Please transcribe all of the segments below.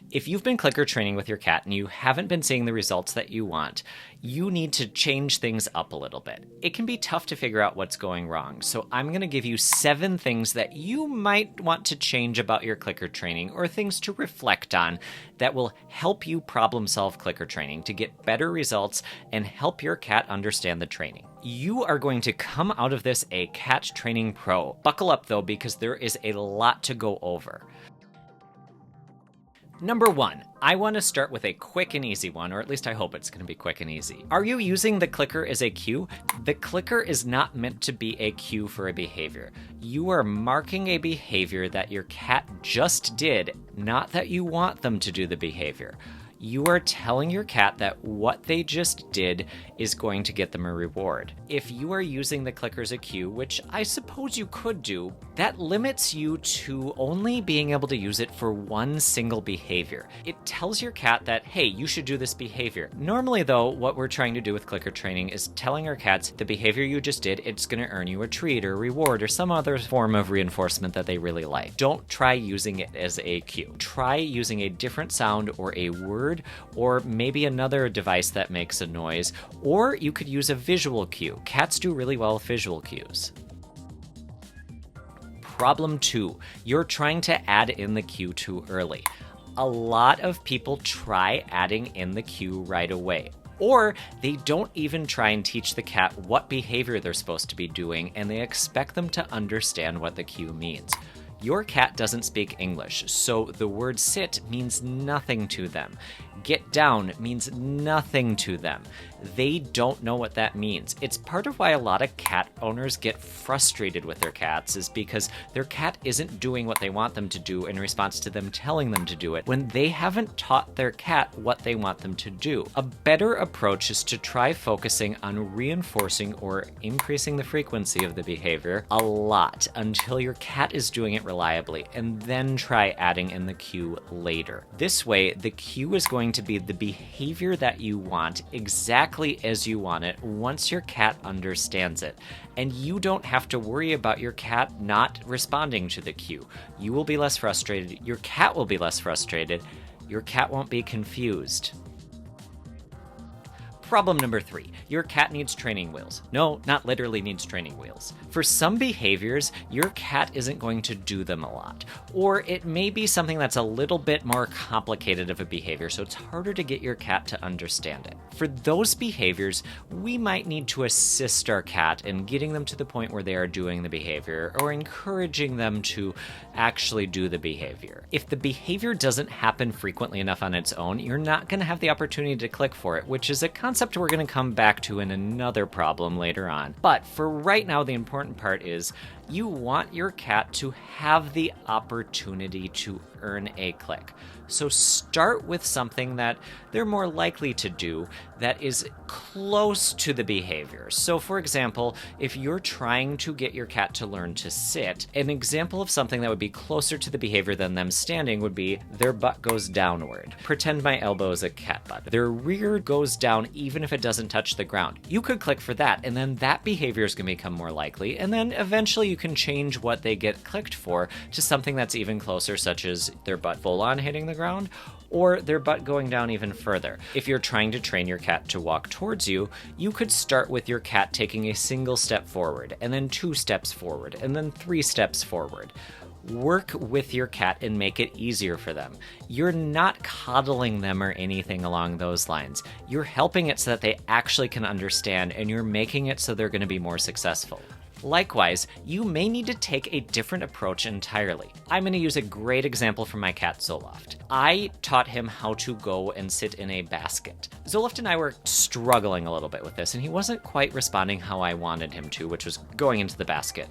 If you've been clicker training with your cat and you haven't been seeing the results that you want, you need to change things up a little bit. It can be tough to figure out what's going wrong, so I'm going to give you 7 things that you might want to change about your clicker training, or things to reflect on that will help you problem solve clicker training to get better results and help your cat understand the training. You are going to come out of this a cat training pro. Buckle up though, because there is a lot to go over. Number 1, I want to start with a quick and easy one, or at least I hope it's going to be quick and easy. Are you using the clicker as a cue? The clicker is not meant to be a cue for a behavior. You are marking a behavior that your cat just did, not that you want them to do the behavior. You are telling your cat that what they just did is going to get them a reward. If you are using the clicker as a cue, which I suppose you could do, that limits you to only being able to use it for one single behavior. It tells your cat that, hey, you should do this behavior. Normally though, what we're trying to do with clicker training is telling our cats the behavior you just did, it's going to earn you a treat or a reward or some other form of reinforcement that they really like. Don't try using it as a cue. Try using a different sound or a word, or maybe another device that makes a noise, or you could use a visual cue. Cats do really well with visual cues. Problem 2, you're trying to add in the cue too early. A lot of people try adding in the cue right away. Or they don't even try and teach the cat what behavior they're supposed to be doing, and they expect them to understand what the cue means. Your cat doesn't speak English, so the word sit means nothing to them. Get down means nothing to them. They don't know what that means. It's part of why a lot of cat owners get frustrated with their cats, is because their cat isn't doing what they want them to do in response to them telling them to do it, when they haven't taught their cat what they want them to do. A better approach is to try focusing on reinforcing or increasing the frequency of the behavior a lot until your cat is doing it reliably, and then try adding in the cue later. This way, the cue is going to be the behavior that you want exactly as you want it once your cat understands it. And you don't have to worry about your cat not responding to the cue. You will be less frustrated, your cat will be less frustrated, your cat won't be confused. Problem number 3, your cat needs training wheels. No, not literally needs training wheels. For some behaviors, your cat isn't going to do them a lot. Or it may be something that's a little bit more complicated of a behavior, so it's harder to get your cat to understand it. For those behaviors, we might need to assist our cat in getting them to the point where they are doing the behavior, or encouraging them to actually do the behavior. If the behavior doesn't happen frequently enough on its own, you're not going to have the opportunity to click for it, which is a concept we're going to come back to in another problem later on. But for right now, the important part is you want your cat to have the opportunity to earn a click. So start with something that they're more likely to do that is close to the behavior. So for example, if you're trying to get your cat to learn to sit, an example of something that would be closer to the behavior than them standing would be their butt goes downward. Pretend my elbow is a cat butt. Their rear goes down even if it doesn't touch the ground. You could click for that, and then that behavior is going to become more likely, and then eventually you can change what they get clicked for to something that's even closer, such as their butt full on hitting the ground, or their butt going down even further. If you're trying to train your cat to walk towards you, you could start with your cat taking a single step forward, and then 2 steps forward, and then 3 steps forward. Work with your cat and make it easier for them. You're not coddling them or anything along those lines. You're helping it so that they actually can understand, and you're making it so they're going to be more successful. Likewise, you may need to take a different approach entirely. I'm going to use a great example from my cat Zoloft. I taught him how to go and sit in a basket. Zoloft and I were struggling a little bit with this, and he wasn't quite responding how I wanted him to, which was going into the basket.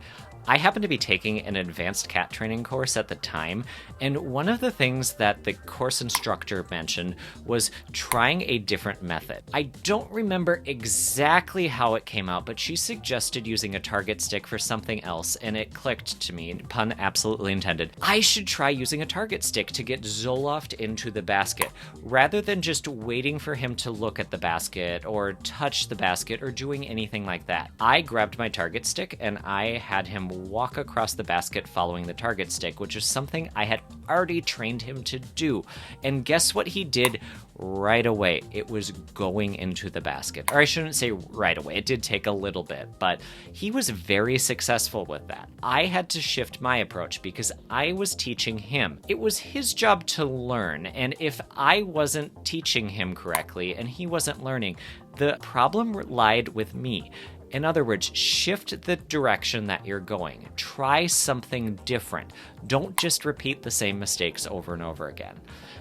I happened to be taking an advanced cat training course at the time, and one of the things that the course instructor mentioned was trying a different method. I don't remember exactly how it came out, but she suggested using a target stick for something else, and it clicked to me, pun absolutely intended. I should try using a target stick to get Zoloft into the basket, rather than just waiting for him to look at the basket or touch the basket or doing anything like that. I grabbed my target stick and I had him walk across the basket following the target stick, which is something I had already trained him to do. And guess what he did right away? It was going into the basket. Or I shouldn't say right away, it did take a little bit, but he was very successful with that. I had to shift my approach because I was teaching him. It was his job to learn, and if I wasn't teaching him correctly and he wasn't learning, the problem lied with me. In other words, shift the direction that you're going. Try something different. Don't just repeat the same mistakes over and over again.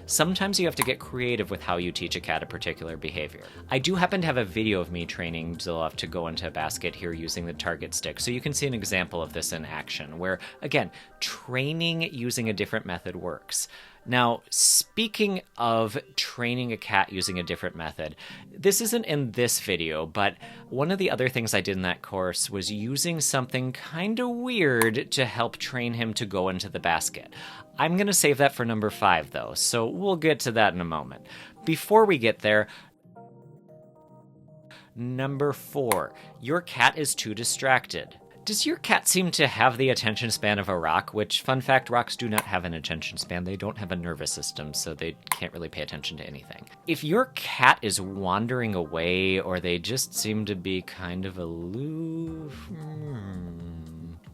Sometimes you have to get creative with how you teach a cat a particular behavior. I do happen to have a video of me training Zillow to go into a basket here using the target stick, so you can see an example of this in action, where, again, training using a different method works. Now, speaking of training a cat using a different method, this isn't in this video, but one of the other things I did in that course was using something kind of weird to help train him to go into the basket. I'm going to save that for number 5, though, so we'll get to that in a moment. Before we get there, number 4, your cat is too distracted. Does your cat seem to have the attention span of a rock? Which, fun fact, rocks do not have an attention span. They don't have a nervous system, so they can't really pay attention to anything. If your cat is wandering away, or they just seem to be kind of aloof,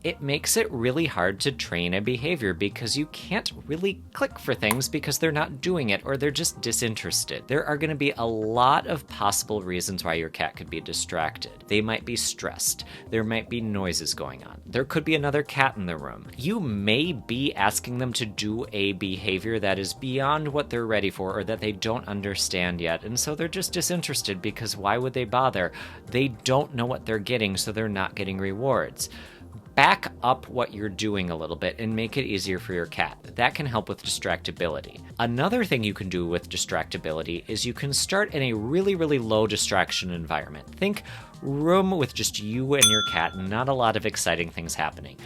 it makes it really hard to train a behavior because you can't really click for things because they're not doing it or they're just disinterested. There are going to be a lot of possible reasons why your cat could be distracted. They might be stressed. There might be noises going on. There could be another cat in the room. You may be asking them to do a behavior that is beyond what they're ready for or that they don't understand yet, and so they're just disinterested because why would they bother? They don't know what they're getting, so they're not getting rewards. Back up what you're doing a little bit and make it easier for your cat. That can help with distractibility. Another thing you can do with distractibility is you can start in a really, really low distraction environment. Think room with just you and your cat and not a lot of exciting things happening.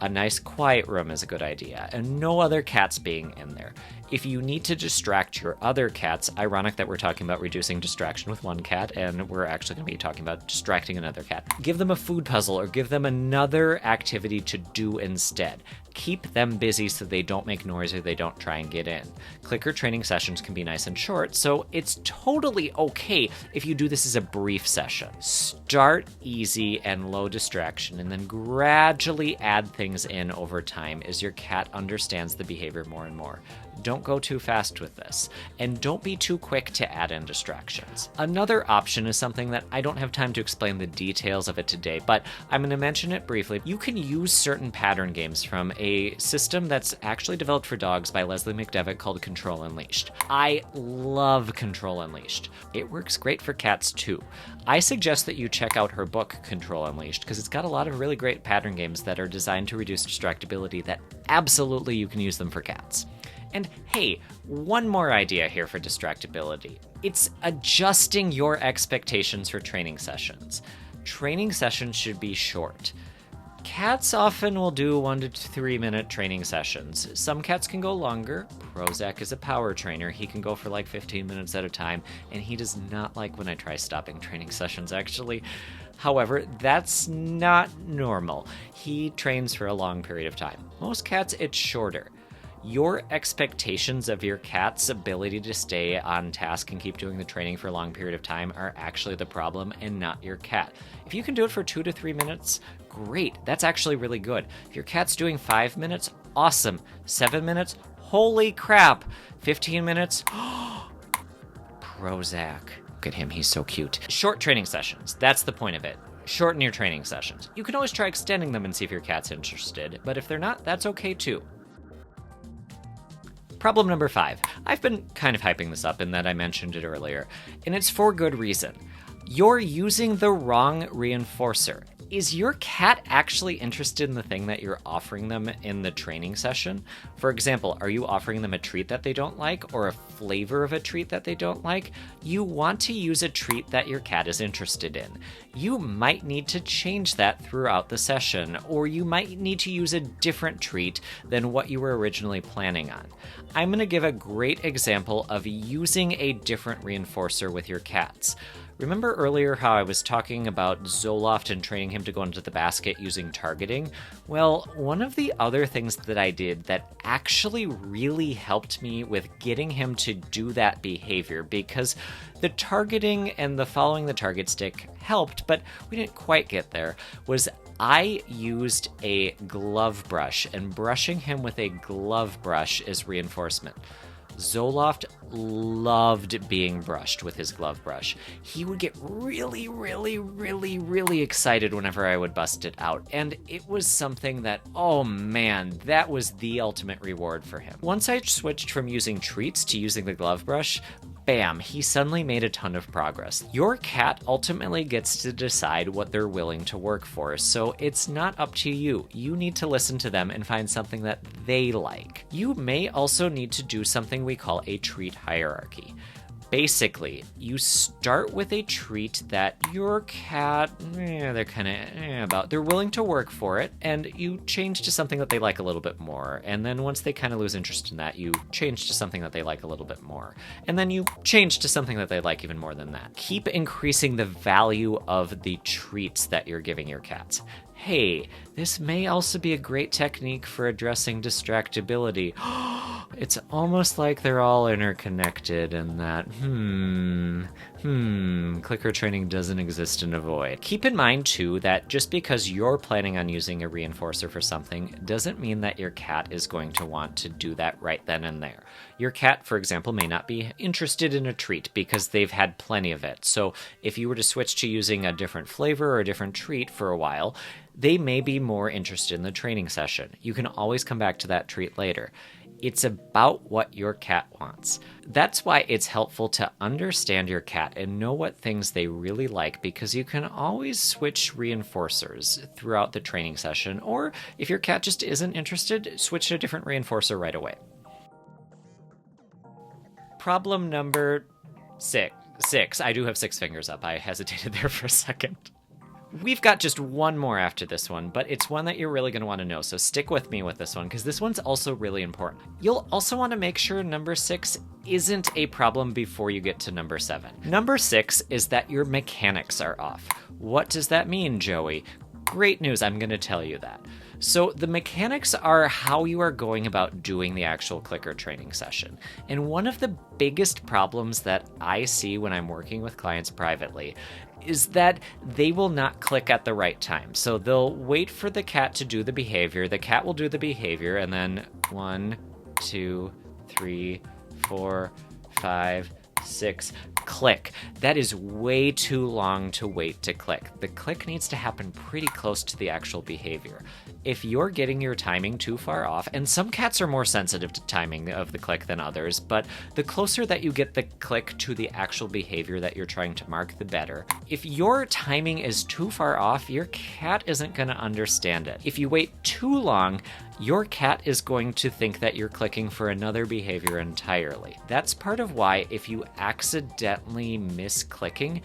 A nice quiet room is a good idea, and no other cats being in there. If you need to distract your other cats, ironic that we're talking about reducing distraction with one cat, and we're actually going to be talking about distracting another cat. Give them a food puzzle or give them another activity to do instead. Keep them busy so they don't make noise or they don't try and get in. Clicker training sessions can be nice and short, so it's totally okay if you do this as a brief session. Start easy and low distraction, and then gradually add things in over time as your cat understands the behavior more and more. Don't go too fast with this, and don't be too quick to add in distractions. Another option is something that I don't have time to explain the details of it today, but I'm going to mention it briefly. You can use certain pattern games from a system that's actually developed for dogs by Leslie McDevitt called Control Unleashed. I love Control Unleashed. It works great for cats too. I suggest that you check out her book, Control Unleashed, because it's got a lot of really great pattern games that are designed to reduce distractibility that absolutely you can use them for cats. And hey, one more idea here for distractibility. It's adjusting your expectations for training sessions. Training sessions should be short. Cats often will do 1 to 3 minute training sessions. Some cats can go longer. Prozac is a power trainer. He can go for like 15 minutes at a time, and he does not like when I try stopping training sessions, actually. However, that's not normal. He trains for a long period of time. Most cats, it's shorter. Your expectations of your cat's ability to stay on task and keep doing the training for a long period of time are actually the problem and not your cat. If you can do it for 2 to 3 minutes, great. That's actually really good. If your cat's doing 5 minutes, awesome. 7 minutes, holy crap. 15 minutes, Prozac. Look at him, he's so cute. Short training sessions, that's the point of it. Shorten your training sessions. You can always try extending them and see if your cat's interested, but if they're not, that's okay too. Problem number 5. I've been kind of hyping this up in that I mentioned it earlier, and it's for good reason. You're using the wrong reinforcer. Is your cat actually interested in the thing that you're offering them in the training session? For example, are you offering them a treat that they don't like or a flavor of a treat that they don't like? You want to use a treat that your cat is interested in. You might need to change that throughout the session, or you might need to use a different treat than what you were originally planning on. I'm going to give a great example of using a different reinforcer with your cats. Remember earlier how I was talking about Zoloft and training him to go into the basket using targeting? Well, one of the other things that I did that actually really helped me with getting him to do that behavior, because the targeting and the following the target stick helped, but we didn't quite get there, was I used a glove brush, and brushing him with a glove brush is reinforcement. Zoloft loved being brushed with his glove brush. He would get really, really, really, really excited whenever I would bust it out, and it was something that, oh man, that was the ultimate reward for him. Once I switched from using treats to using the glove brush, bam, he suddenly made a ton of progress. Your cat ultimately gets to decide what they're willing to work for, so it's not up to you. You need to listen to them and find something that they like. You may also need to do something we call a treat hierarchy. Basically, you start with a treat that your cat, they're kind of about. They're willing to work for it, and you change to something that they like a little bit more. And then once they kind of lose interest in that, you change to something that they like a little bit more. And then you change to something that they like even more than that. Keep increasing the value of the treats that you're giving your cats. Hey, this may also be a great technique for addressing distractibility. It's almost like they're all interconnected and that, clicker training doesn't exist in a void. Keep in mind, too, that just because you're planning on using a reinforcer for something doesn't mean that your cat is going to want to do that right then and there. Your cat, for example, may not be interested in a treat because they've had plenty of it. So if you were to switch to using a different flavor or a different treat for a while, they may be more interested in the training session. You can always come back to that treat later. It's about what your cat wants. That's why it's helpful to understand your cat and know what things they really like, because you can always switch reinforcers throughout the training session, or if your cat just isn't interested, switch to a different reinforcer right away. Problem number six. I do have 6 fingers up. I hesitated there for a second. We've got just one more after this one, but it's one that you're really going to want to know, so stick with me with this one, because this one's also really important. You'll also want to make sure number 6 isn't a problem before you get to number 7. Number 6 is that your mechanics are off. What does that mean, Joey? Great news, I'm going to tell you that. So the mechanics are how you are going about doing the actual clicker training session. And one of the biggest problems that I see when I'm working with clients privately is that they will not click at the right time. So they'll wait for the cat to do the behavior. The cat will do the behavior, and then 1, 2, 3, 4, 5, 6, click. That is way too long to wait to click. The click needs to happen pretty close to the actual behavior. If you're getting your timing too far off, and some cats are more sensitive to timing of the click than others, but the closer that you get the click to the actual behavior that you're trying to mark, the better. If your timing is too far off, your cat isn't going to understand it. If you wait too long, your cat is going to think that you're clicking for another behavior entirely. That's part of why if you accidentally miss clicking,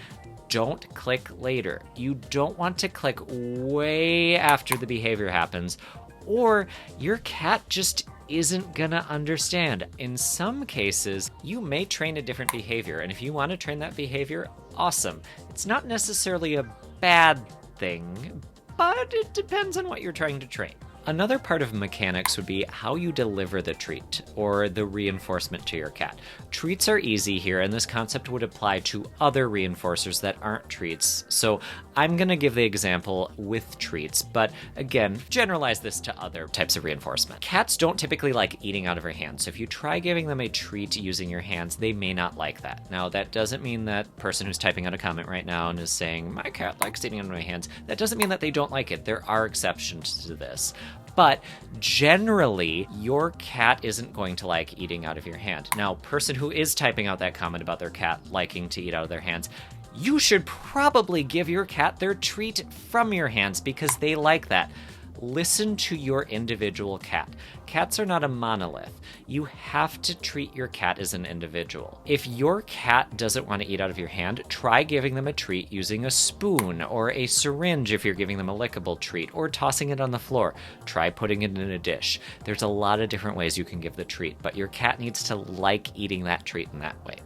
don't click later. You don't want to click way after the behavior happens, or your cat just isn't gonna understand. In some cases, you may train a different behavior, and if you want to train that behavior, awesome. It's not necessarily a bad thing, but it depends on what you're trying to train. Another part of mechanics would be how you deliver the treat or the reinforcement to your cat. Treats are easy here, and this concept would apply to other reinforcers that aren't treats. So I'm going to give the example with treats, but again, generalize this to other types of reinforcement. Cats don't typically like eating out of your hands, so if you try giving them a treat using your hands, they may not like that. Now, that doesn't mean that person who's typing out a comment right now and is saying, my cat likes eating out of my hands, that doesn't mean that they don't like it. There are exceptions to this. But generally, your cat isn't going to like eating out of your hand. Now, person who is typing out that comment about their cat liking to eat out of their hands, you should probably give your cat their treat from your hands because they like that. Listen to your individual cat. Cats are not a monolith. You have to treat your cat as an individual. If your cat doesn't want to eat out of your hand, try giving them a treat using a spoon or a syringe if you're giving them a lickable treat, or tossing it on the floor. Try putting it in a dish. There's a lot of different ways you can give the treat, but your cat needs to like eating that treat in that way.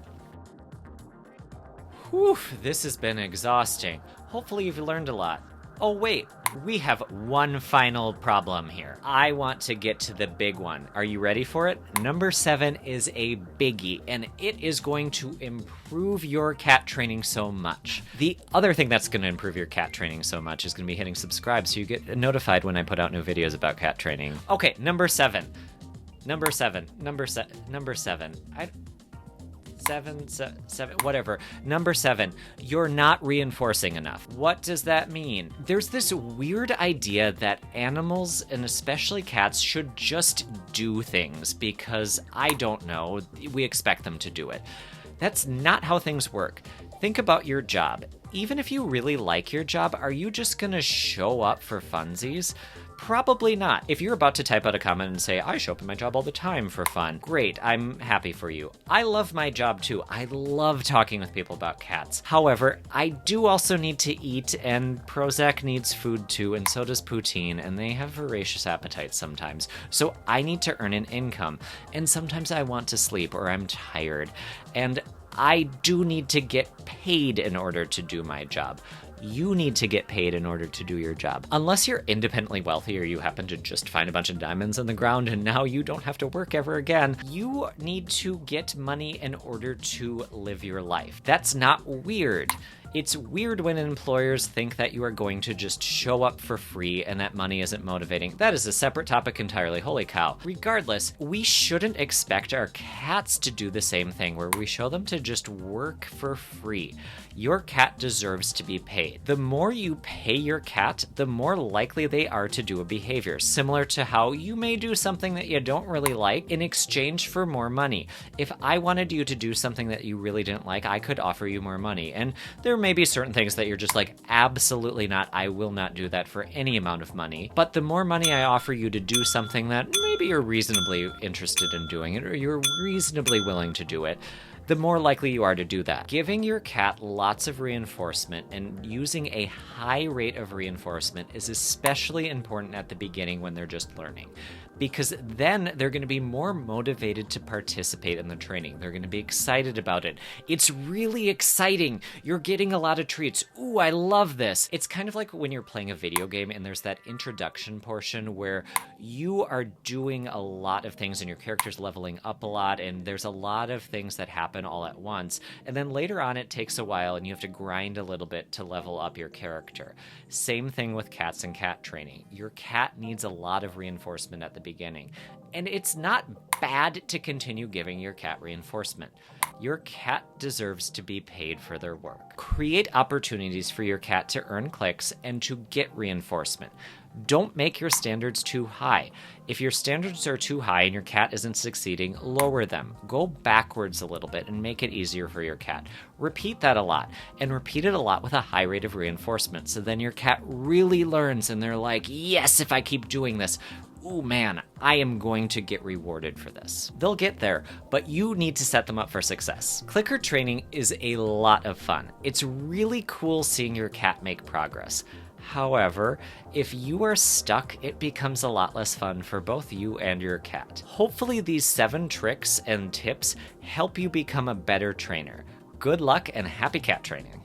Whew, this has been exhausting. Hopefully you've learned a lot. Oh wait, we have one final problem here. I want to get to the big one. Are you ready for it? Number 7 is a biggie, and it is going to improve your cat training so much. The other thing that's going to improve your cat training so much is going to be hitting subscribe so you get notified when I put out new videos about cat training. Okay, number 7. Number 7. Whatever. Number 7, you're not reinforcing enough. What does that mean? There's this weird idea that animals, and especially cats, should just do things because, I don't know, we expect them to do it. That's not how things work. Think about your job. Even if you really like your job, are you just gonna show up for funsies? Probably not. If you're about to type out a comment and say, I show up at my job all the time for fun, great, I'm happy for you. I love my job too. I love talking with people about cats. However, I do also need to eat, and Prozac needs food too, and so does Poutine, and they have voracious appetites sometimes. So I need to earn an income, and sometimes I want to sleep or I'm tired, and I do need to get paid in order to do my job. You need to get paid in order to do your job. Unless you're independently wealthy or you happen to just find a bunch of diamonds in the ground and now you don't have to work ever again, you need to get money in order to live your life. That's not weird. It's weird when employers think that you are going to just show up for free and that money isn't motivating. That is a separate topic entirely, holy cow. Regardless, we shouldn't expect our cats to do the same thing where we show them to just work for free. Your cat deserves to be paid. The more you pay your cat, the more likely they are to do a behavior, similar to how you may do something that you don't really like in exchange for more money. If I wanted you to do something that you really didn't like, I could offer you more money, and there may be certain things that you're just like, absolutely not, I will not do that for any amount of money. But the more money I offer you to do something that maybe you're reasonably interested in doing it, or you're reasonably willing to do it, the more likely you are to do that. Giving your cat lots of reinforcement and using a high rate of reinforcement is especially important at the beginning when they're just learning, because then they're going to be more motivated to participate in the training. They're going to be excited about it. It's really exciting. You're getting a lot of treats. Ooh, I love this. It's kind of like when you're playing a video game and there's that introduction portion where you are doing a lot of things and your character's leveling up a lot and there's a lot of things that happen all at once. And then later on it takes a while and you have to grind a little bit to level up your character. Same thing with cats and cat training. Your cat needs a lot of reinforcement at the beginning. And it's not bad to continue giving your cat reinforcement. Your cat deserves to be paid for their work. Create opportunities for your cat to earn clicks and to get reinforcement. Don't make your standards too high. If your standards are too high and your cat isn't succeeding, lower them. Go backwards a little bit and make it easier for your cat. Repeat that a lot, and repeat it a lot with a high rate of reinforcement, so then your cat really learns and they're like, yes, if I keep doing this, ooh man, I am going to get rewarded for this. They'll get there, but you need to set them up for success. Clicker training is a lot of fun. It's really cool seeing your cat make progress. However, if you are stuck, it becomes a lot less fun for both you and your cat. Hopefully these 7 tricks and tips help you become a better trainer. Good luck and happy cat training.